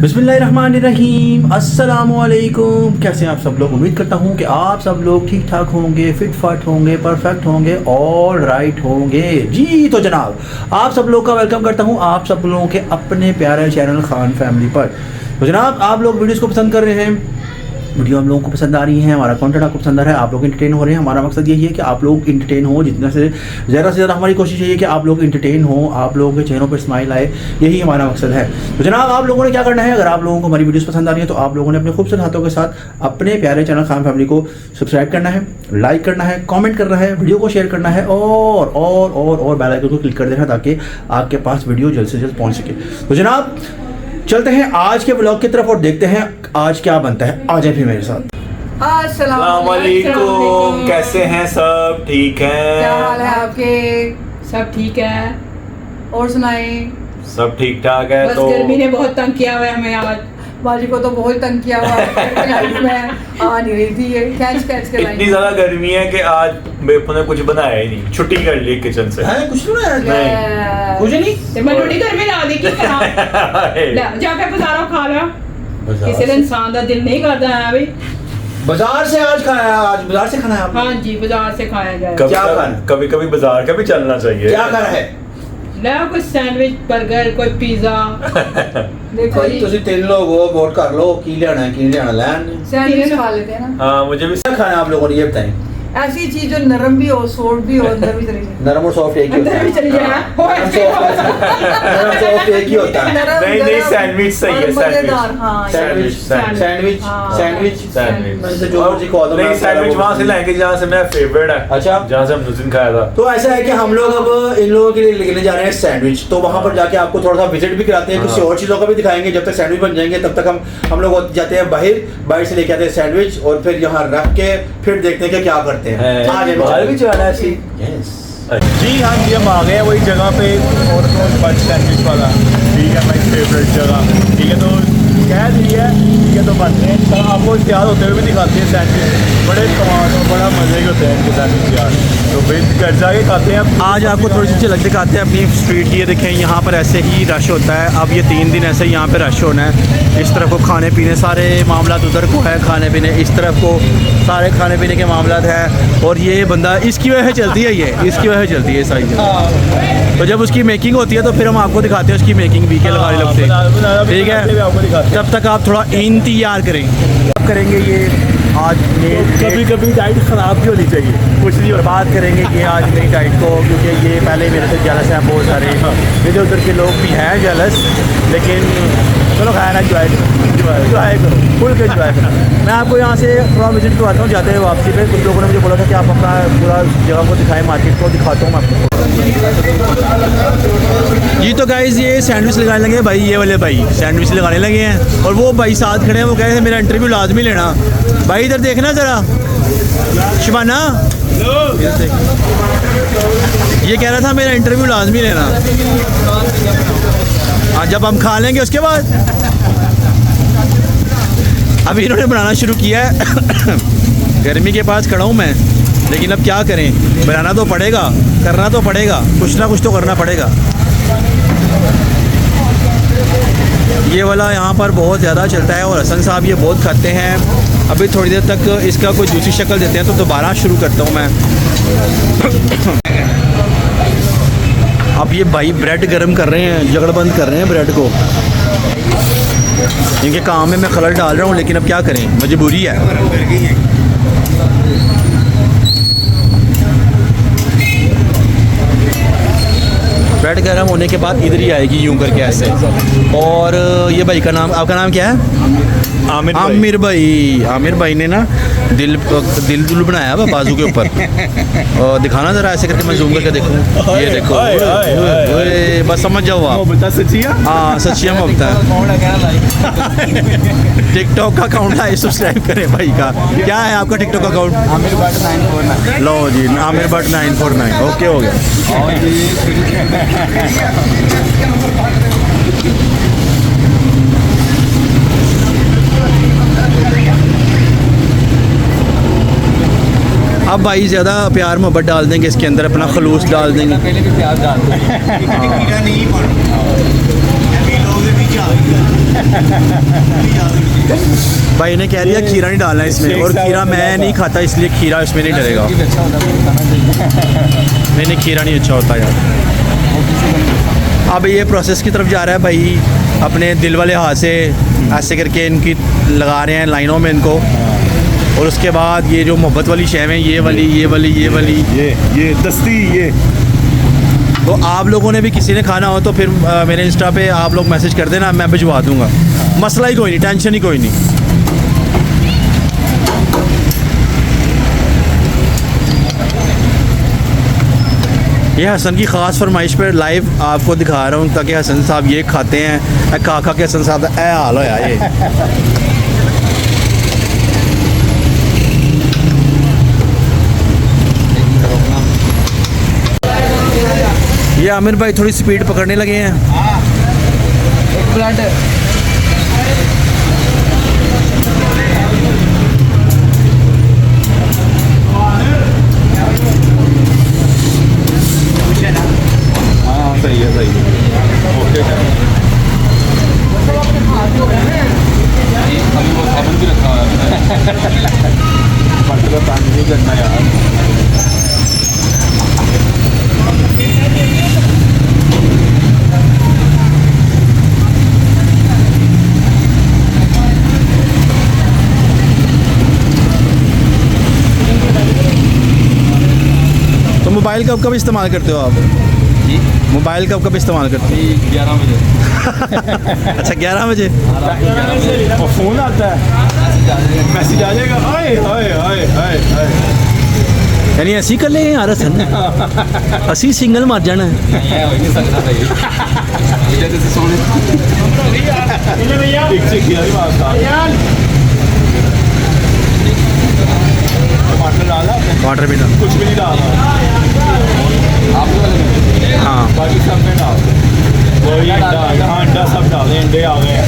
बिस्मिल्लाहिर्रहमानिर्रहीम, अस्सलामुअलैकुम। कैसे हैं आप सब लोग? उम्मीद करता हूँ कि आप सब लोग ठीक ठाक होंगे, फिट फाट होंगे, परफेक्ट होंगे, ऑल राइट होंगे जी। तो जनाब, आप सब लोग का वेलकम करता हूँ आप सब लोगों के अपने प्यारे चैनल खान फैमिली पर। तो जनाब, आप लोग वीडियोज़ को पसंद कर रहे हैं, वीडियो हम लोगों को पसंद आ रही है, हमारा कंटेंट आपको पसंद आ रहा है, आप लोग इंटरटेन हो रहे हैं। हमारा मकसद यही है कि आप लोग इंटरटेन हो, जितना से ज़्यादा हमारी कोशिश यही है कि आप लोग इंटरटेन हो, आप लोगों के चेहरों पर स्माइल आए, यही हमारा मकसद है। तो जनाब, आप लोगों ने क्या करना है, अगर आप लोगों को हमारी वीडियोस पसंद आ रही है तो आप लोगों ने अपने खूबसूरत हाथों के साथ अपने प्यारे चैनल खान फैमिली को सब्सक्राइब करना है, लाइक करना है, कॉमेंट करना है, वीडियो को शेयर करना है और बेल आइकन को क्लिक कर देना ताकि आपके पास वीडियो जल्द से जल्द पहुँच सके। तो जनाब, चलते हैं आज के ब्लॉग की तरफ और देखते हैं आज क्या बनता है। आ जाए फिर मेरे साथ। अस्सलाम वालेकुम, कैसे हैं सब? ठीक हैं? क्या हाल है आपके? सब ठीक है। और सुनाएं। सब ठीक ठाक है। बस तो गर्मी ने बहुत तंग किया हुआ है हमें आज। बाजी को तो बहुत तंग किया हुआ है। लाइफ में आ नहीं रही थी, ये खींच के इतनी लाई। ज्यादा गर्मी है कि आज बेपो ने कुछ बनाया ही नहीं, छुट्टी कर ली किचन से। है कुछ नहीं नहीं। कुछ नहीं। ते मैं रोटी घर में ला दी की करा जाके बाजारों खा ला। किसी दिन इंसान का दिल नहीं करता है भाई। बाजार से आज खाया, आज बाजार से खाना है आपने? हाँ जी, बाजार से खाया जाए। क्या खाना? कभी कभी बाजार का भी चलना चाहिए। क्या खाना है? ले कोई सैंडविच, बर्गर, कोई पिज्जा। देखो भाई जी, ਤੁਸੀਂ तीन लोग हो, वोट कर लो की लेना है की लेना लैन। सैंडविच खा लेते हैं ना। हाँ, मुझे भी क्या खाना है आप लोगों ने, ये बताएं। ऐसी चीज जो नरम भी हो, सॉफ्ट भी हो, अंदर भी चली जाए। नरम और सॉफ्ट एक ही होता अंदर है। भी चली जाए। हो नरम ऐसे हो। नरम सॉफ्ट एक ही होता है। नरम, नहीं, गरम सैंडविच सही है, और मजेदार। सैंडविच। हाँ, सैंडविच सैंडविच। सैंडविच हाँ। Sandwich sandwich. मैं तो जो मर्जी खवा दो, नहीं, मैं सैंडविच वहाँ से लाएंगे जहाँ से मेरा फेवरेट है। अच्छा। जहाँ से हम उस दिन खाया था। तो ऐसा है कि हम लोग अब इन लोगों के लिए लेने जा रहे हैं सैंडविच। तो वहाँ पर जाके आपको थोड़ा सा विजिट भी कराते हैं, कुछ हाँ। और चीज़ों का भी दिखाएंगे। जब तक सैंडविच बन जाएंगे तब तक हम लोग जाते हैं बाहर से लेके आते हैं सैंडविच और फिर यहाँ रख के फिर देखते हैं कि क्या करते हैं। आ जाए बाहर भी चला है ऐसी। जी हाँ जी, हम आ गए हैं वही जगह पे, और बट सैंडविच वाला। ठीक है, मेरी फेवरेट जगह। ठीक है, तो कह दी है, ठीक है, तो बनते हैं। तो आपको तैयार होते हुए भी दिखाते हैं सैंडविच। बड़े कमाल और बड़ा मजे के होते हैं इनके सैंडविच यार। तो फिर घर जाके खाते हैं। आज आपको थोड़ी सी झलक दिखाते हैं अपनी स्ट्रीट की। ये देखें, यहाँ पर ऐसे ही रश होता है। अब ये 3 दिन ऐसे ही यहाँ पे रश होना है। इस तरफ को खाने पीने सारे मामला उधर को है, खाने पीने इस तरफ को सारे खाने पीने के मामला है। और ये बंदा इसकी वजह से चलती है, ये इसकी वजह से चलती है सारी जगह। तो जब उसकी मेकिंग होती है तो फिर हम आपको दिखाते हैं उसकी मेकिंग भी के लगाने लगते हैं। ठीक है, तब तक आप थोड़ा इंतजार करें। अब करेंगे ये आज कभी कभी डाइट ख़राब भी होनी चाहिए, कुछ नहीं बात करेंगे कि आज मेरी डाइट को, क्योंकि ये पहले मेरे से जेलस हैं बहुत सारे इधर उधर के लोग भी हैं जेलस। लेकिन चलो खाया ना, एंजॉय करो, फुल के एंजॉय करो। मैं आपको यहाँ से थोड़ा विजिट करवाता हूँ जाते हुए वापसी पे। कुछ लोगों ने मुझे बोला था कि आप अपना पूरा जगह को दिखाएं, मार्केट को दिखाता हूँ मैं आपको जी। तो गाइस, ये सैंडविच लगाने लगे भाई, ये वाले भाई सैंडविच लगाने लगे हैं। और वो भाई साथ खड़े हैं, वो कह रहे थे मेरा इंटरव्यू लाजमी लेना। भाई इधर देखना ज़रा, शिबाना ये कह रहा था मेरा इंटरव्यू लाजमी लेना। हाँ, जब हम खा लेंगे उसके बाद। अभी इन्होंने बनाना शुरू किया है। गर्मी के पास खड़ा हूँ मैं, लेकिन अब क्या करें, बनाना तो पड़ेगा, करना तो पड़ेगा, कुछ ना कुछ तो करना पड़ेगा। ये वाला यहाँ पर बहुत ज़्यादा चलता है और हसन साहब ये बहुत खाते हैं। अभी थोड़ी देर तक इसका कोई दूसरी शक्ल देते हैं तो दोबारा शुरू करता हूँ मैं। अब ये भाई ब्रेड गर्म कर रहे हैं, जगड़बंद कर रहे हैं ब्रेड को। इनके काम में मैं खलल डाल रहा हूँ, लेकिन अब क्या करें, मजबूरी है। ब्रेड गर्म होने के बाद इधर ही आएगी यूं करके ऐसे। और ये भाई का नाम, आपका नाम क्या है? आमिर भाई ने ना दिल बनाया है बाजू के ऊपर। और दिखाना ज़रा ऐसे करके, मैं जूम करके देखूँ। ये देखो, बस समझ जाओ आप। हाँ, सच्चियाँ मोहब्बत है। टिकटॉक का अकाउंट है, सब्सक्राइब करें भाई का। क्या है आपका टिकटॉक अकाउंट? आमिर भट्ट 949। लो जी, आमिर भट्ट 949। ओके, हो गया। अब भाई ज़्यादा प्यार मोहब्बत डाल देंगे इसके अंदर, अपना खलूस डाल देंगे। पहले भी प्याज डाल दो। भाई ने कह दिया खीरा नहीं डालना है इसमें, और खीरा मैं नहीं खाता इसलिए खीरा इसमें नहीं डलेगा। नहीं खीरा नहीं अच्छा होता यार। अब ये प्रोसेस की तरफ जा रहा है भाई, अपने दिल वाले हाथ से ऐसे करके इनकी लगा रहे हैं लाइनों में इनको, और उसके बाद ये जो मोहब्बत वाली शेव है, ये दस्ती ये। तो आप लोगों ने भी किसी ने खाना हो तो फिर मेरे इंस्टा पे आप लोग मैसेज कर देना, मैं भिजवा दूंगा। मसला ही कोई नहीं, टेंशन ही कोई नहीं। ये हसन की ख़ास फरमाइश पर लाइव आपको दिखा रहा हूँ ताकि हसन साहब ये खाते हैं। खा खा के हसन साहब का हाल होया ये आमिर भाई थोड़ी स्पीड पकड़ने लगे हैं। एक ब्लड हाँ सही है ओके। साबुन भी रखा हुआ है, बट का पानी नहीं करना यार। तो मोबाइल कब इस्तेमाल करते हो आप? जी मोबाइल कब इस्तेमाल करते हो? 11 बजे। अच्छा 11 बजे और फ़ोन आता है, मैसेज आ जाएगा। हाय हाय हाय हाय हाय, यानी ऐसी कर ले यार हसन, असी सिंगल मर जाना है। टमाटर डाला, वाटर भी डाल, कुछ भी नहीं डाला आप लोग। हाँ बाकी सब में डाल वही अंडा सब डाले, अंडे आ गए।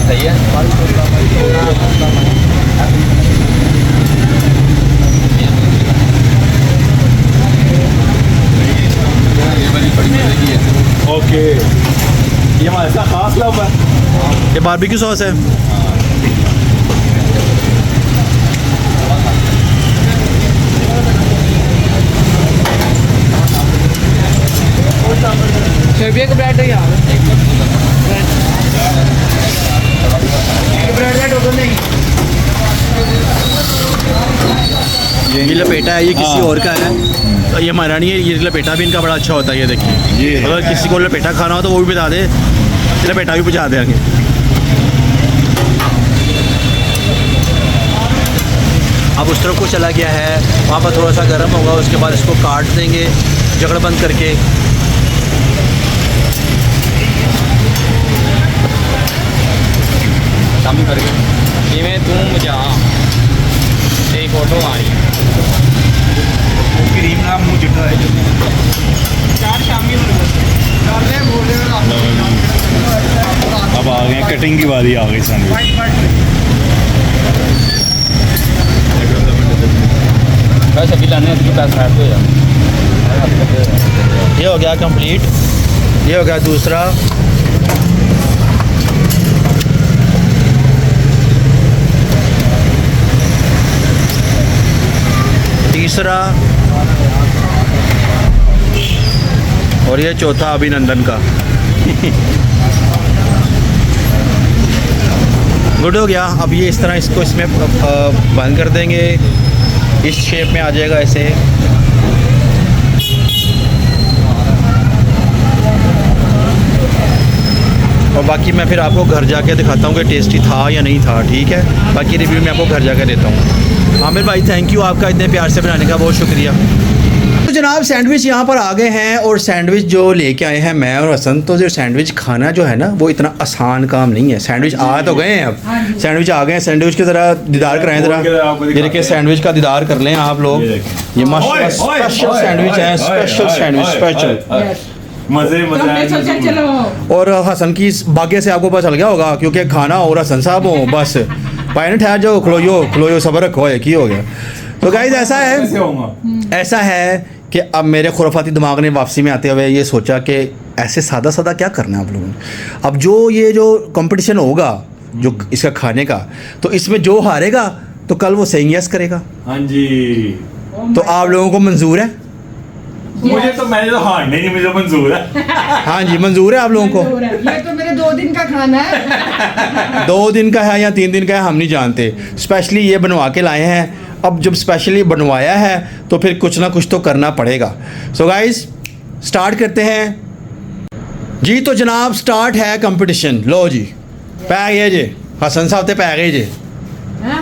सही है। ओके, ये हमारे साथ खास लव है। ये बारबेक्यू सॉस है। एक ब्रेड यार, ये लपेटा है, ये किसी और का है, तो ये हमारा नहीं है। ये लपेटा भी इनका बड़ा अच्छा होता है, ये देखिए। अगर किसी को लपेटा खाना हो तो वो भी बता दे, लपेटा भी पहुँचा देंगे। अब उस तरफ को चला गया है, वहाँ पर थोड़ा सा गर्म होगा, उसके बाद इसको काट देंगे जगड़ बंद करके। ਕੰਮ ਕਰਕੇ ਜਿਵੇਂ ਤੂੰ ਮਜਾ ਤੇ ਫੋਟੋ ਆ ਰਹੀ क्रीम नाम मुझे ਚਾਰ ਸ਼ਾਮੀ अब आ गए, कटिंग की बारी आ गई सैंडविच। बस अभी लाने इसके पास साइड पे जा। ये हो गया कंप्लीट, ये हो गया दूसरा। तीसरा, और ये चौथा अभिनंदन का। गुड हो गया। अब ये इस तरह इसको इसमें बंद कर देंगे, इस शेप में आ जाएगा ऐसे। और बाकी मैं फिर आपको घर जाके दिखाता हूँ कि टेस्टी था या नहीं था, ठीक है। बाकी रिव्यू मैं आपको घर जाकर देता हूँ। आमिर भाई थैंक यू आपका इतने प्यार से बनाने का, बहुत शुक्रिया। तो जनाब सैंडविच यहाँ पर आ गए हैं, और सैंडविच जो लेके आए हैं मैं और हसन। तो जो सैंडविच खाना जो है ना, वो इतना आसान काम नहीं है। सैंडविच आ तो गए हैं, अब सैंडविच आ गए हैं। सैंडविच के ज़रा दीदार कराएं, ज़रा ये के सैंडविच का दीदार कर लें आप लोग। ये माशाल्लाह स्पेशल सैंडविच है, स्पेशल सैंडविच, स्पेशल मजे चलो और हसन की भाग्य से आपको पता चल गया होगा, क्योंकि खाना और हसन साहब हो बस। भाई ने ठहर जाओ, खलोयो सबर रखो है की हो गया। तो गाइस ऐसा कैसे है, होगा? ऐसा है कि अब मेरे खुराफाती दिमाग ने वापसी में आते हुए ये सोचा कि ऐसे सादा सादा क्या करना है आप लोगों ने। अब ये जो कंपटीशन होगा जो इसका खाने का, तो इसमें जो हारेगा तो कल वो सेइंग यस करेगा। हाँ जी, तो आप लोगों को मंजूर है? मुझे तो मैंने तो हारने नहीं, मुझे मंजूर है। हाँ जी मंजूर है आप लोगों को। ये तो मेरे 2 दिन का खाना है। 2 दिन का है या 3 दिन का है हम नहीं जानते, स्पेशली ये बनवा के लाए हैं। अब जब स्पेशली बनवाया है तो फिर कुछ ना कुछ तो करना पड़ेगा। सो गाइस स्टार्ट करते हैं जी। तो जनाब स्टार्ट है कंपटीशन। लो जी पै गए जे हसन साहब ते पै गए जे। हैं?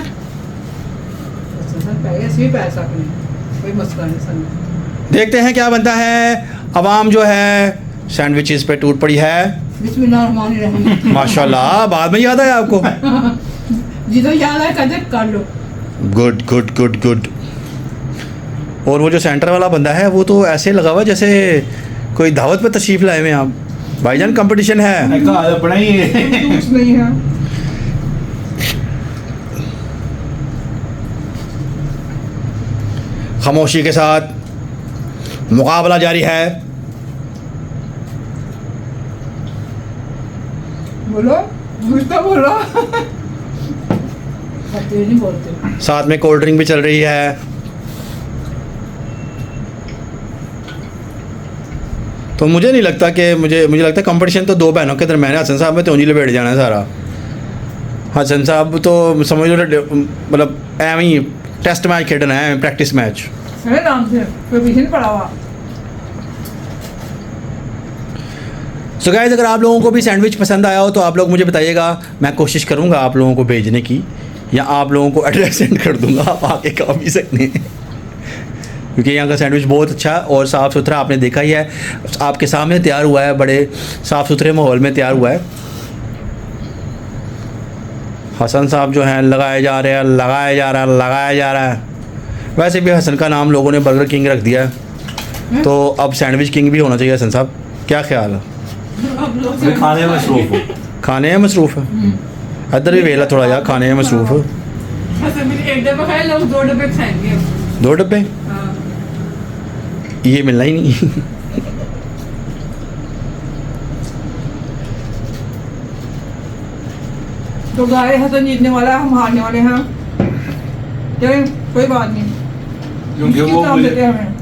ऐसे भी पैसा कोई मसला नहीं सन। देखते हैं क्या बनता है। अवाम जो है सैंडविचेस पे टूट पड़ी है। बिस्मिल्लाहिर्रहमानिर्रहीम। माशाल्लाह, बाद में याद आया आपको। जी तो याद है कदर कर लो। Good good good good. और वो जो सेंटर वाला बंदा है वो तो ऐसे लगा हुआ जैसे कोई दावत पे तशरीफ लाए हुए हैं आप। भाईजान कंपटीशन है। कहा अपना ही है। कुछ नहीं है। खामोशी के साथ मुकाबला जारी है। बोलो कुछ तो बोलो। तेज नहीं बोलते। साथ में कोल्ड ड्रिंक भी चल रही है। तो मुझे नहीं लगता कि मुझे लगता है कंपटीशन तो 2 बहनों के दरम्यान है। हसन साहब में तो उंगली बैठ जाना है सारा। हसन साहब तो समझ लो मतलब एवं ही टेस्ट मैच खेलना है, प्रैक्टिस मैच। सही नाम से कोई पीछे नहीं पड़ा हुआ। सो गाइस अगर आप लोगों को भी सैंडविच पसंद आया हो तो आप लोग मुझे बताइएगा, मैं कोशिश करूंगा आप लोगों को भेजने की, या आप लोगों को एड्रेस सेंड कर दूंगा, आप आके खा भी सकते हैं। क्योंकि यहाँ का सैंडविच बहुत अच्छा और साफ़ सुथरा आपने देखा ही है, आपके सामने तैयार हुआ है, बड़े साफ़ सुथरे माहौल में तैयार हुआ है। हसन साहब जो हैं लगाए जा रहे हैं, लगाया जा रहा है, लगाया जा रहा है। वैसे भी हसन का नाम लोगों ने बर्गर किंग रख दिया है, तो अब सैंडविच किंग भी होना चाहिए। हसन साहब क्या ख्याल है? मैं खाने में मसरूफ हूँ। खाने में मसरूफ़ है। इधर भी वेला थोड़ा यार, खाने में मसरूफ़ है। अच्छा मेरे एक डब्बा खाए लोग 2 डब्बे खाएंगे। 2 डब्बे हाँ। ये मिलना ही नहीं। तो गाय हसन जीतने वाला है, हम हारने वाले हैं। चलिए कोई बात नहीं। क्योंकि किस वो काम मुझे देते हैं हमें।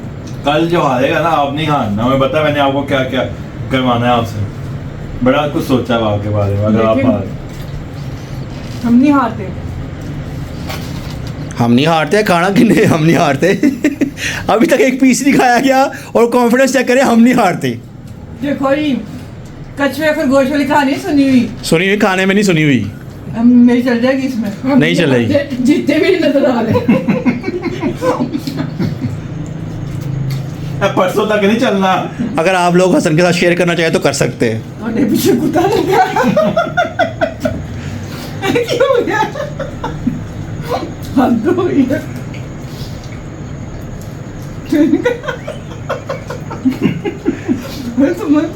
कल जो हारेगा ना, आप नहीं हारना। मैं बता मैंने आपको क्या क्या करवाना है आपसे। बड़ा कुछ सोचा है आपके बारे में। अगर आप लेकिन- हार हम नहीं हारते। हम नहीं हारते, खाना किन्ने हम नहीं हारते। अभी तक एक पीस नहीं खाया गया और कॉन्फिडेंस चेक करें, हम नहीं हारते। देखो जी कछुए फिर गोश्त वाली कहानी सुनी हुई। सुनी हुई खाने में नहीं सुनी हुई। हम मेरी चल जाएगी इसमें। नहीं चल रही। जीते भी नजर आ रहे। परसों तक नहीं चलना। अगर आप लोग हसन के साथ शेयर करना चाहें तो कर सकते हैं। और पीछे कुत्ता लगा। क्यों हो गया? हद हो गई है।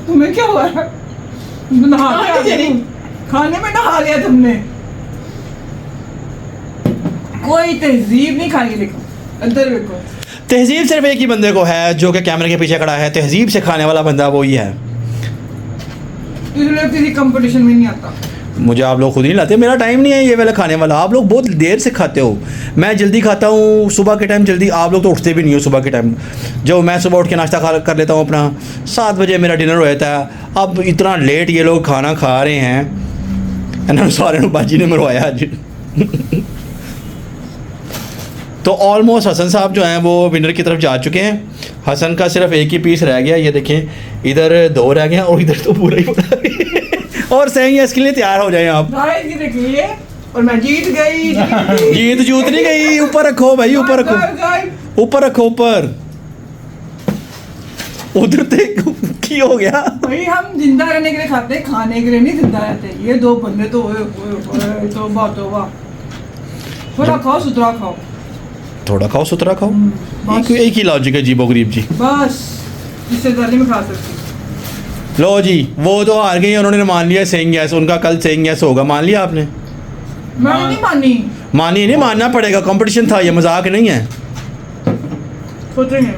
तुम्हें क्या हुआ है? नहा के आ गई। खाने में नहा लिया तुमने। कोई तहजीब नहीं खाएगी। देखो अंदर देखो। तहजीब सिर्फ एक ही बंदे को है जो कि कैमरे के पीछे खड़ा है। तहजीब से खाने वाला बंदा वो ही है। इसलिए किसी कंपटीशन में नहीं आता। मुझे आप लोग खुद ही नहीं लाते, मेरा टाइम नहीं है ये वाला खाने वाला। आप लोग बहुत देर से खाते हो, मैं जल्दी खाता हूँ सुबह के टाइम जल्दी। आप लोग तो उठते भी नहीं हो सुबह के टाइम। जो मैं सुबह उठ के नाश्ता खा कर लेता हूँ अपना, 7 बजे मेरा डिनर हो जाता है। अब इतना लेट ये लोग खाना खा रहे हैं। इन्होंने सारे बाजी ने मरवाया आज। तो ऑलमोस्ट हसन साहब जो हैं वो विनर की तरफ जा चुके हैं। हसन का सिर्फ एक ही पीस रह गया। ये देखें इधर 2 रह गए और इधर तो पूरा ही पड़ा है। और सही है, इसके लिए तैयार हो जाएं आप। गाइस ये देखिए और मैं जीत गई। जीत जूत नहीं गई। ऊपर रखो भाई, ऊपर रखो, ऊपर रखो, ऊपर। उधर तक की हो गया। भाई हम जिंदा रहने के लिए खाते हैं, खाने के लिए नहीं जिंदा रहते। ये 2 बंदे तो तौबा तौबा। थोड़ा खाओ सुथरा खाओ। थोड़ा खाओ सुथरा खाओ। बस एक ही लॉजिक है जीबो गरीब जी। बस इससे ज़्यादा में खा सकती। लो जी वो तो हार गई, उन्होंने मान लिया सेइंग यस। उनका कल सेइंग यस होगा, मान लिया आपने? मैंने नहीं मानी। मानी नहीं, मानना पड़ेगा। कंपटीशन था, ये मजाक नहीं है। सोचेंगे।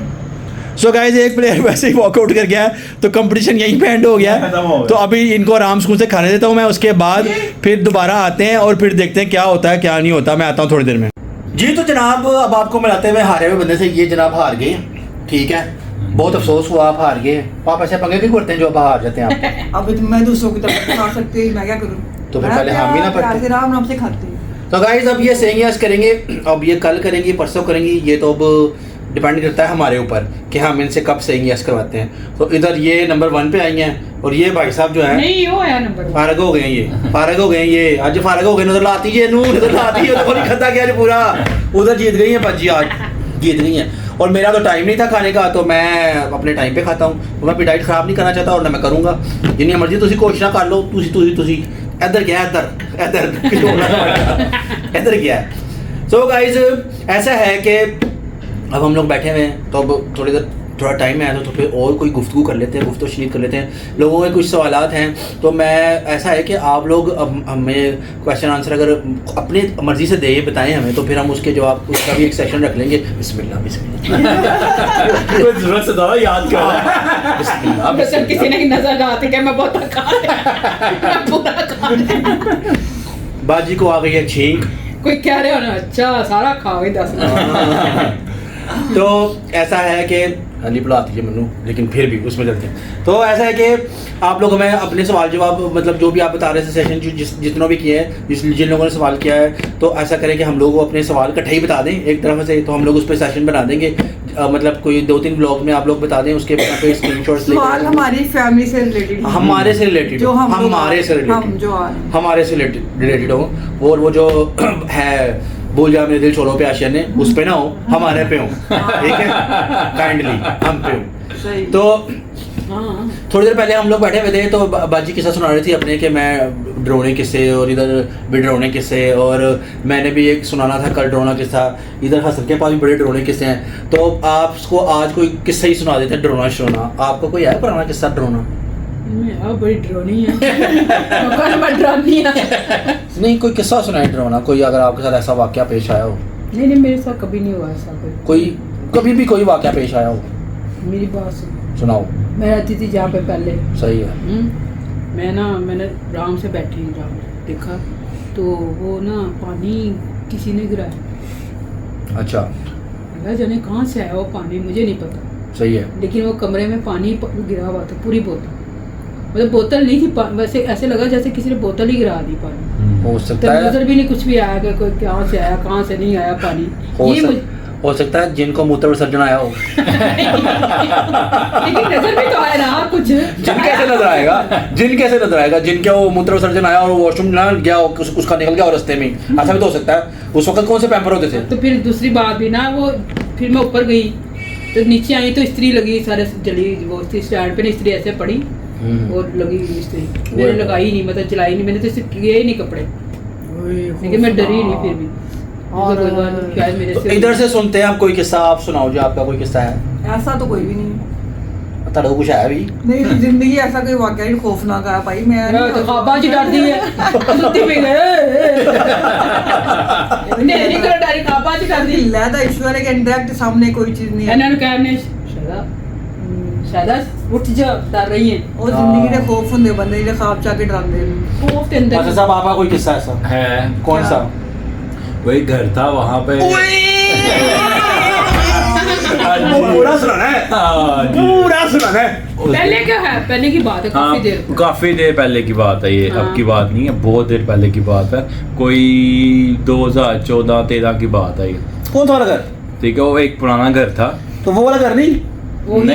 सो गाइस एक प्लेयर वैसे ही वॉकआउट कर गया है, तो कंपटीशन यहीं पे एंड हो गया खत्म हो है। गया। तो अभी इनको आराम सुकून से खाने देता हूँ मैं, उसके बाद फिर दोबारा आते हैं और फिर देखते हैं क्या होता है क्या नहीं होता। मैं आता हूँ थोड़ी देर में। जी तो जनाब अब आपको मिलाते हुए हारे हुए बंदे से। ये जनाब हार गए, ठीक है, बहुत अफसोस हुआ आप हार गए। आप ऐसे पंगे क्यों करते हैं जो आप हार जाते हैं आप? अब मैं दूसरों की तरफ खा सकती मैं क्या करूँ? तो फिर पहले हम ही ना पढ़ते। ऐसे राम नाम से खाती हूँ। तो गाइस अब ये सेंग यस करेंगे, अब ये कल करेंगी परसों करेंगी, ये तो अब डिपेंड करता है हमारे ऊपर कि हम इनसे कब सेंग यस करवाते हैं। तो इधर ये नंबर 1 पे आई हैं और ये भाई साहब जो है नहीं यो आया नंबर फारग हो गए हैं, ये फारग हो गए हैं, ये आज फारग हो गए। नजर लाती है नू, नजर लाती है तो नहीं खाता गया जी पूरा। उधर जीत गई हैं बाजी, आज जीत गई हैं। और मेरा तो टाइम नहीं था खाने का, तो मैं अपने टाइम पे खाता हूँ। तो मैं अपनी डाइट खराब नहीं करना चाहता और ना मैं करूँगा। जितनी मर्जी तुसी कोशिश कर लो, तुसी इधर क्या है, इधर क्या है। सो गाइज ऐसा है कि अब हम लोग बैठे हुए हैं, तो अब थोड़ा टाइम है तो फिर और कोई गुफ्तगू कर लेते हैं, गुफ्तगू शरीक कर लेते हैं। लोगों के कुछ सवालात हैं, तो मैं ऐसा है कि आप लोग अब हमें क्वेश्चन आंसर अगर अपनी मर्ज़ी से दे बताएं हमें, तो फिर हम उसके जवाब उसका भी एक सेशन रख लेंगे। बिस्मिल्लाह बिस्मिल्लाह कोई जरूरत से दवा याद कर रहा है। बिस्मिल्लाह बस किसी बिस्मिल्लाह। ने नजर लगाते कि मैं बहुत खा रहा पूरा खा रहा। बाजी को आ गई है छींक। कोई कह रहे हो ना अच्छा सारा खाओगे 10 तो ऐसा है कि अली बुलाती है मनु, लेकिन फिर भी उसमें चलते हैं। तो ऐसा है कि आप लोग हमें अपने सवाल जवाब मतलब जो भी आप बता रहे थे सेशन जितनों भी किए हैं, जिन लोगों ने सवाल किया है, तो ऐसा करें कि हम लोग अपने सवाल इकट्ठे ही बता दें एक तरफ से, तो हम लोग उस पर सेशन बना देंगे। मतलब कोई 2-3 ब्लॉग में आप लोग बता दें, उसके पे स्क्रीनशॉट्स सवाल हमारी फैमिली से रिलेटेड, हमारे से रिलेटेड जो हम हमारे से हम जो आ रहे हैं। हमारे से रिलेटेड हो, और वो जो है बोल जा मेरे दिल छोड़ो पे आशिया ने, उस पे ना हो, हमारे पे हो, ठीक है, काइंडली हम पे हो। सही। तो हाँ थोड़ी देर पहले हम लोग बैठे हुए थे, तो बाजी किस्सा सुना रही थी अपने कि मैं ड्रोने किस्से और इधर भी ड्रोने किस्से, और मैंने भी एक सुनाना था कल ड्रोना किस्सा। इधर हसन के पास भी बड़े ड्रोने किस्से हैं, तो आपको आज कोई किस्सा ही सुना देते हैं ड्रोना श्रोना। आपको कोई है पुराना किस्सा ड्रोना? मैं बड़ी ड्रोनी है मैं ड्रोनी है। नहीं, कोई किस्सा सुनाए ड्रोना, कोई अगर आपके साथ ऐसा वाकया पेश आया हो। नहीं मेरे साथ कभी नहीं हुआ ऐसा कोई कभी भी कोई वाकया पेश आया हो, मेरी बात सुनाओ। मैं रहती थी जहाँ पे पहले, सही है। मैंने आराम से बैठी राम देखा तो वो ना पानी किसी ने गिराया। अच्छा, लगा जाने कहाँ से आया वो पानी, मुझे नहीं पता, सही है। लेकिन वो कमरे में पानी गिरा हुआ था, पूरी बोतल, मतलब बोतल नहीं थी, वैसे ऐसे लगा जैसे किसी ने बोतल ही गिरा दी पानी। हो तो सकता है, नजर भी नहीं कुछ भी आया कि कोई कहाँ से आया कहाँ से नहीं आया पानी। हो सकता है जिनको मूत्र विसर्जन आया हो। लेकिन नजर भी तो आया ना कुछ। जिन कैसे नजर आएगा, जिनके वो मूत्र विसर्जन आया और वॉशरूम ना गया उसका निकल गया और रास्ते में, ऐसा भी तो हो सकता है। उस वक्त कौन से पैम्पर होते थे? तो फिर दूसरी बात भी ना, वो फिर मैं ऊपर गई तो नीचे आई तो इस्त्री लगी, सारे जली, वो स्टैंड पे इस्त्री ऐसे पड़ी और लगी इस्त्री। मैंने लगाई नहीं, मतलब जलाई नहीं, मैंने तो इसे किए ही नहीं कपड़े, लेकिन मैं डरी नहीं फिर भी। और शायद मेरे तो से इधर से सुनते हैं आप कोई किस्सा, आप सुनाओ जो आपका कोई किस्सा है। ऐसा तो कोई भी नहीं ਤੁਹਾਡਾ कुछ है भी? नहीं, जिंदगी ऐसा कोई वाकया ही खौफनाक है भाई। मैं तो खाबा जी डरती है सुत्ती पे नहीं नहीं कर डरी, खाबा जी डरती लै दा ईश्वर है कि डायरेक्ट सामने कोई चीज नहीं है। ਇਹਨਾਂ ਨੂੰ कहने शायद उठ जा डर रही है। ਉਹ ਜ਼ਿੰਦਗੀ ਦੇ ਖੌਫ ਹੁੰਦੇ ਬੰਦੇ ਜਿਹੜੇ ਖਾਬ ਚਾ ਕੇ ਡਰਾਉਂਦੇ ਨੇ। खौफ के अंदर अच्छा साहब, आपका कोई किस्सा ऐसा है। कौन सा? वही घर था वहाँ पे। पूरा सुनाना है, हाँ जी। पूरा सुनाना है। पहले क्या है, पहले की बात है, काफी देर हाँ, काफी देर पहले की बात है ये, हाँ। अब की बात नहीं है, बहुत देर पहले की बात है, कोई 2014-13 की बात है ये। कौन सा वाला घर? ठीक है, वो एक पुराना घर था। तो वो वाला घर नहीं,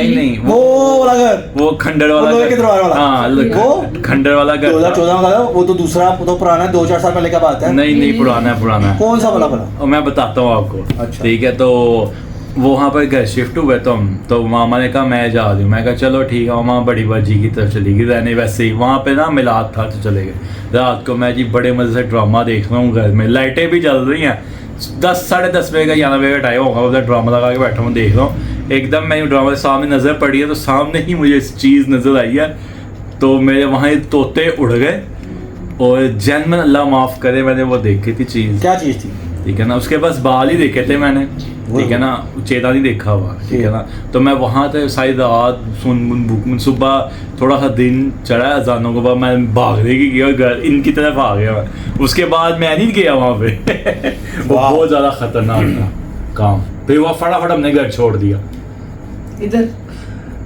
नहीं वो वाला घर, वो खंडर वाला लोहे के दरवाजे वाला। हाँ, वो खंडर वाला घर था। 2014 में था, वो तो दूसरा, वो तो पुराना है, 2-4 साल पहले का बात है। नहीं पुराना है। कौन सा वाला बना? और मैं बताता हूँ आपको। अच्छा। ठीक है, तो वो वहाँ पर घर शिफ्ट हुए तो हम, तो मामा ने कहा मैं जा रही हूँ। मैं कहा चलो ठीक है। मामा बड़ी बाजी की तरफ चली गई रहने, वैसे ही वहाँ पे ना मिलाद था तो चले गए। रात को मैं जी बड़े मज़े से ड्रामा देख रहा हूँ घर में, लाइटें भी चल रही हैं, 10-10:30 बजे का 11 बजे का टाइम होगा, उधर ड्रामा लगा के बैठा हूँ देख रहा हूँ। एकदम मैंने ड्रामा के सामने नज़र पड़ी है, तो सामने ही मुझे इस चीज़ नज़र आई है, तो मेरे वहाँ तोते उड़ गए और जन्म अल्लाह माफ़ करे मैंने वो देखी थी चीज़। क्या चीज़ थी? ठीक है ना, उसके पास बाल ही देखे थे मैंने, ठीक है ना, चेहरा नहीं देखा हुआ, ठीक है ना। तो मैं वहाँ थे सारी रात सुन सुबह थोड़ा सा दिन चढ़ा अजानों के बाद मैं भागने की गया घर इनकी तरफ आ गया मैं। उसके बाद मैं नहीं गया वहाँ पे वो बहुत ज़्यादा खतरनाक था काम। फिर वो फटाफट हमने घर छोड़ दिया इधर।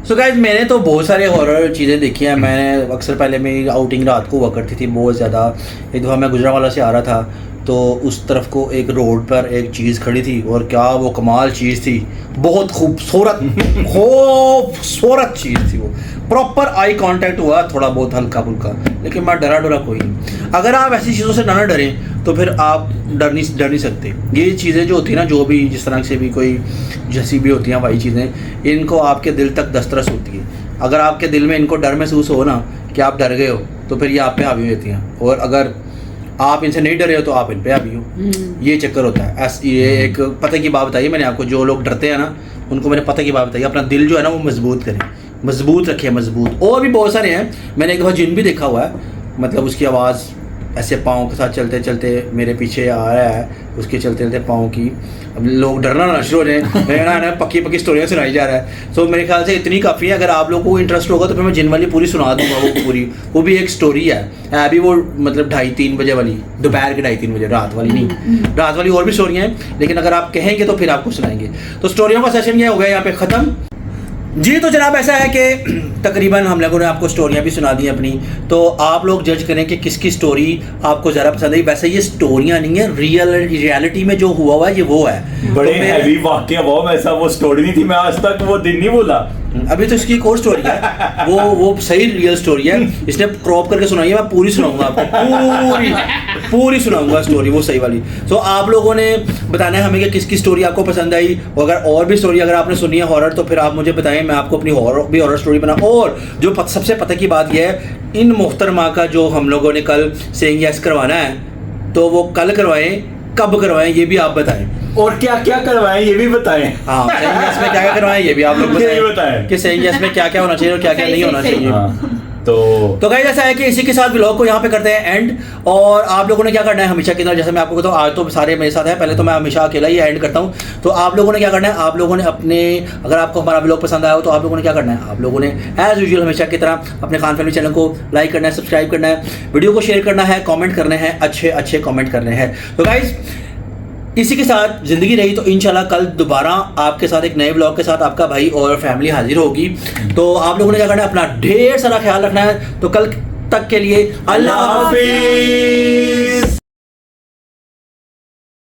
सो गाइस मैंने तो बहुत सारे हॉरर चीज़ें देखी हैं। मैं अक्सर पहले मेरी आउटिंग रात को हुआ करती थी बहुत ज़्यादा। एक दफ़ा मैं गुजरावाला से आ रहा था तो उस तरफ को एक रोड पर एक चीज़ खड़ी थी और क्या वो कमाल चीज़ थी, बहुत खूबसूरत खूबसूरत चीज़ थी वो। प्रॉपर आई कांटेक्ट हुआ थोड़ा बहुत हल्का फुल्का, लेकिन मैं डरा कोई नहीं। अगर आप ऐसी चीज़ों से ना डरें तो फिर आप डर नहीं सकते। ये चीज़ें जो होती हैं ना, जो भी जिस तरह से भी कोई जैसी भी होती हैं वही चीज़ें, इनको आपके दिल तक दस्तरस होती है। अगर आपके दिल में इनको डर महसूस हो ना कि आप डर गए हो तो फिर ये आप पे हावी होती हैं, और अगर आप इनसे नहीं डरे हो तो आप इन पे हावी हो। ये चक्कर होता है। ये एक पता की बात बताइए मैंने आपको, जो लोग डरते हैं ना उनको मैंने पता की बात बताई, अपना दिल जो है ना वो मजबूत करें, मजबूत रखें मजबूत। और भी बहुत सारे हैं। मैंने एक दफ़ा जिन भी देखा हुआ है, मतलब उसकी आवाज़ ऐसे पाँव के साथ चलते चलते मेरे पीछे आ रहा है, उसके चलते चलते पाँव की। अब लोग डरना ना शुरू हो जाए ना पक्की स्टोरियाँ सुनाई जा रहा है। सो मेरे ख्याल से इतनी काफ़ी है। अगर आप लोगों को इंटरेस्ट होगा तो फिर मैं जिन वाली पूरी सुना दूंगा, वो पूरी, वो भी एक स्टोरी है अभी, वो मतलब 2:30-3 बजे वाली, दोपहर के 2:30-3 बजे, रात वाली नहीं, रात वाली और भी स्टोरियाँ हैं, लेकिन अगर आप कहेंगे तो फिर आपको सुनाएंगे। तो स्टोरियों का सेशन ये हो गया यहाँ पे ख़त्म जी। तो जनाब ऐसा है कि तकरीबन हम लोगों ने आपको स्टोरियाँ भी सुना दी अपनी, तो आप लोग जज करें कि किसकी स्टोरी आपको ज़्यादा पसंद आई। वैसे ये स्टोरियाँ नहीं है, रियलिटी में जो हुआ है ये वो है। बड़े तो हैवी वाकया वो, वैसा वो स्टोरी नहीं थी, मैं आज तक वो दिन नहीं भूला। अभी तो इसकी एक और स्टोरी है, वो सही रियल स्टोरी है, इसने क्रॉप करके सुनाई है, मैं पूरी सुनाऊंगा आपको, पूरी सुनाऊंगा स्टोरी वो सही वाली। तो आप लोगों ने बताना है हमें कि किसकी स्टोरी आपको पसंद आई, और भी स्टोरी अगर आपने सुनी है हॉरर तो फिर आप मुझे बताएं, मैं आपको अपनी हॉरर स्टोरी बना। और जो सबसे पता की बात यह है, इन मोहतरमा का जो हम लोगों ने कल सेइंग यस करवाना है तो वो कल करवाएं, कब करवाएं ये भी आप बताएं, और क्या क्या करवाएं ये भी बताएं। हाँ सेइंग यस में क्या क्या करवाएं ये भी आप लोग बताएं कि सेइंग यस में क्या क्या होना चाहिए और क्या क्या नहीं होना चाहिए। हाँ, तो गाइस ऐसा है कि इसी के साथ व्लॉग को यहाँ पे करते हैं एंड। और आप लोगों ने क्या करना है हमेशा की तरह, जैसे मैं आपको कहता हूँ आज तो सारे मेरे साथ हैं, पहले तो मैं हमेशा अकेला ही एंड करता हूँ। तो आप लोगों ने क्या करना है, आप लोगों ने अपने, अगर आपको हमारा व्लॉग पसंद आया हो तो आप लोगों ने क्या करना है, आप लोगों ने एज यूजुअल हमेशा की तरह अपने खान फैमिली चैनल को लाइक करना है, सब्सक्राइब करना है, वीडियो को शेयर करना है, कॉमेंट करने हैं, अच्छे कॉमेंट करने हैं। तो गाइज इसी के साथ ज़िंदगी रही तो इंशाल्लाह कल दोबारा आपके साथ एक नए ब्लॉग के साथ आपका भाई और फैमिली हाजिर होगी। तो आप लोगों ने क्या करना है, अपना ढेर सारा ख्याल रखना है। तो कल तक के लिए अल्लाह हाफिज़।